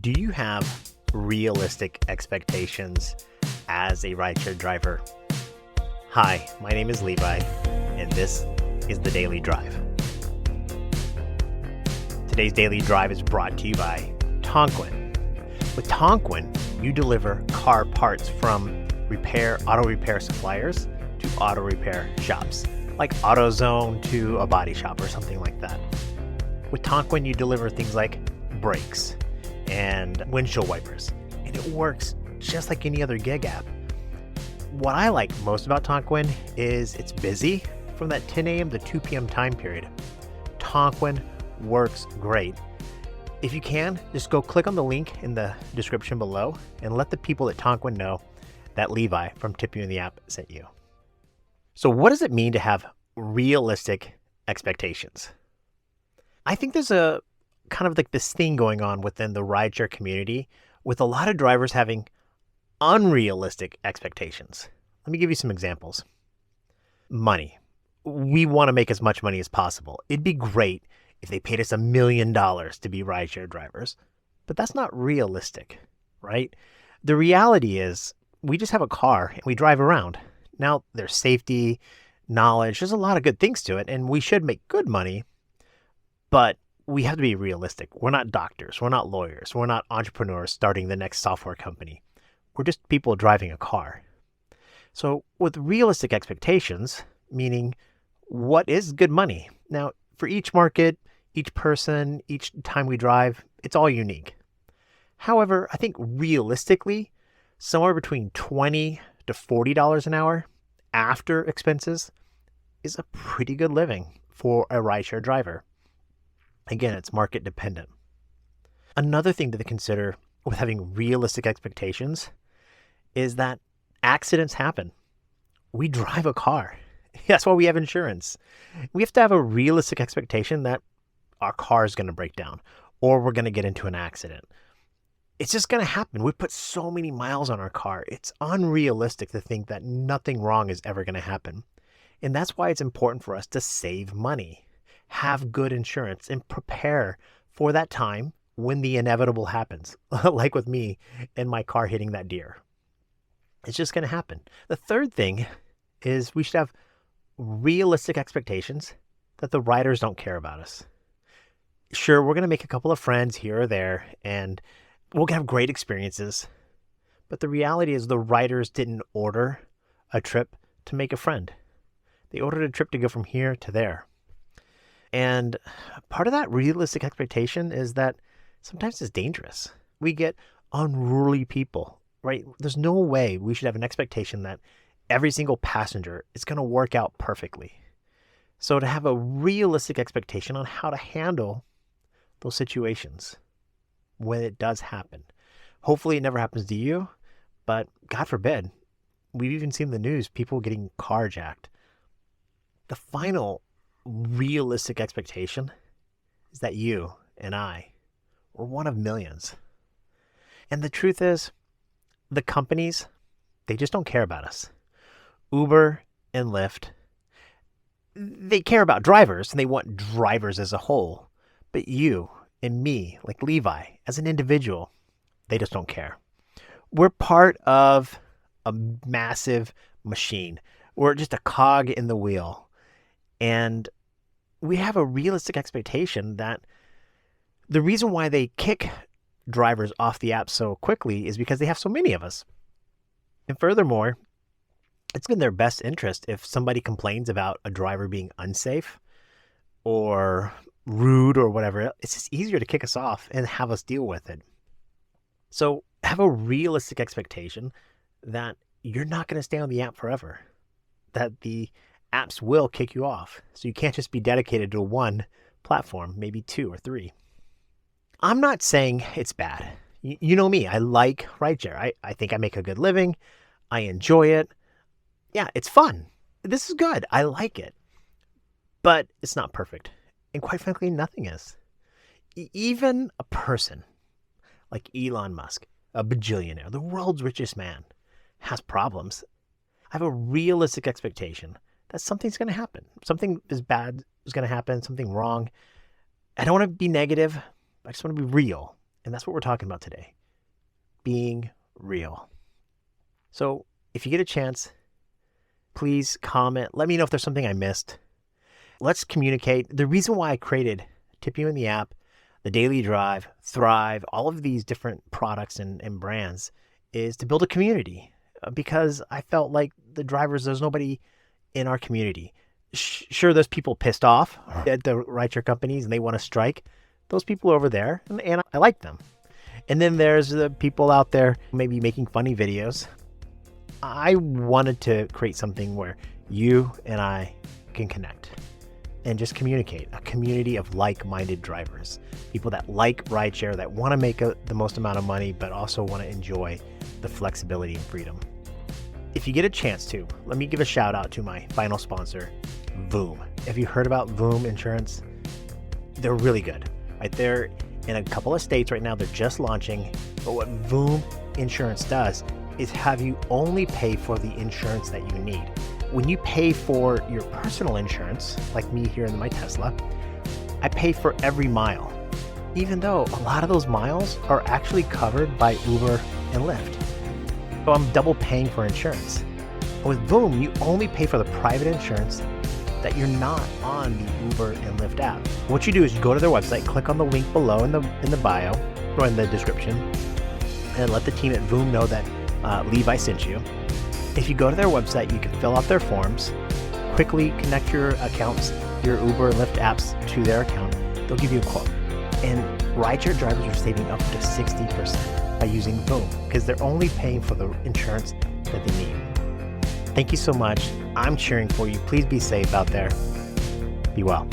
Do you have realistic expectations as a rideshare driver? Hi, my name is Levi, and this is the Daily Drive. Today's Daily Drive is brought to you by Tonquin. With Tonquin, you deliver car parts from auto repair suppliers to auto repair shops, like AutoZone to a body shop or something like that. With Tonquin, you deliver things like brakes and windshield wipers, and it works just like any other gig app. What I like most about Tonquin is it's busy from that 10 a.m. to 2 p.m. time period. Tonquin works great. If you can, just go click on the link in the description below and let the people at Tonquin know that Levi from Tip You in the App sent you. So what does it mean to have realistic expectations? I think there's a kind of like this thing going on within the rideshare community with a lot of drivers having unrealistic expectations. Let me give you some examples. Money. We want to make as much money as possible. It'd be great if they paid us $1 million to be rideshare drivers, but that's not realistic, right? The reality is we just have a car and we drive around. Now, there's safety, knowledge, there's a lot of good things to it, and we should make good money, but we have to be realistic. We're not doctors. We're not lawyers. We're not entrepreneurs starting the next software company. We're just people driving a car. So with realistic expectations, meaning what is good money? Now, for each market, each person, each time we drive, it's all unique. However, I think realistically, somewhere between $20 to $40 an hour after expenses is a pretty good living for a rideshare driver. Again, it's market dependent. Another thing to consider with having realistic expectations is that accidents happen. We drive a car. That's why we have insurance. We have to have a realistic expectation that our car is going to break down or we're going to get into an accident. It's just going to happen. We put so many miles on our car. It's unrealistic to think that nothing wrong is ever going to happen. And that's why it's important for us to save money, have good insurance, and prepare for that time when the inevitable happens, like with me and my car hitting that deer. It's just going to happen. The third thing is we should have realistic expectations that the riders don't care about us. Sure, we're going to make a couple of friends here or there, and we'll have great experiences. But the reality is the riders didn't order a trip to make a friend. They ordered a trip to go from here to there. And part of that realistic expectation is that sometimes it's dangerous. We get unruly people, right? There's no way we should have an expectation that every single passenger is going to work out perfectly. So to have a realistic expectation on how to handle those situations when it does happen. Hopefully it never happens to you, but God forbid. We've even seen the news, people getting carjacked. The final realistic expectation is that you and I are one of millions. And the truth is, the companies, they just don't care about us. Uber and Lyft, they care about drivers and they want drivers as a whole. But you and me, like Levi, as an individual, they just don't care. We're part of a massive machine. We're just a cog in the wheel. And we have a realistic expectation that the reason why they kick drivers off the app so quickly is because they have so many of us. And furthermore, it's in their best interest if somebody complains about a driver being unsafe or rude or whatever. It's just easier to kick us off and have us deal with it. So have a realistic expectation that you're not going to stay on the app forever, that the apps will kick you off. So you can't just be dedicated to one platform, maybe 2 or 3. I'm not saying it's bad. You know me, I like rideshare. I think I make a good living. I enjoy it. Yeah, it's fun. This is good. I like it. But it's not perfect. And quite frankly, nothing is. Even a person like Elon Musk, a bajillionaire, the world's richest man, has problems. I have a realistic expectation that something's going to happen. Something is bad is going to happen, something wrong. I don't want to be negative. I just want to be real And that's what we're talking about today. Being real. So if you get a chance, please comment. Let me know if there's something I missed. Let's communicate. The reason why I created Tip You in the App, the Daily Drive, Thrive, all of these different products and brands is to build a community, because I felt like the drivers, there's nobody in our community. Sure, there's people pissed off at the rideshare companies and they want to strike. Those people are over there, and I like them. And then there's the people out there maybe making funny videos. I wanted to create something where you and I can connect and just communicate, a community of like-minded drivers, people that like rideshare, that want to make the most amount of money, but also want to enjoy the flexibility and freedom. If you get a chance to, let me give a shout out to my final sponsor, Voom. Have you heard about Voom Insurance? They're really good. Right, they're in a couple of states right now. They're just launching. But what Voom Insurance does is have you only pay for the insurance that you need. When you pay for your personal insurance, like me here in my Tesla, I pay for every mile, even though a lot of those miles are actually covered by Uber and Lyft. So I'm double paying for insurance. With Voom, you only pay for the private insurance that you're not on the Uber and Lyft app. What you do is you go to their website, click on the link below in the bio or in the description, and let the team at Voom know that Levi sent you. If you go to their website, you can fill out their forms, quickly connect your accounts, your Uber and Lyft apps to their account. They'll give you a quote. And rideshare drivers are saving up to 60% by using Voom because they're only paying for the insurance that they need. Thank you so much. I'm cheering for you. Please be safe out there. Be well.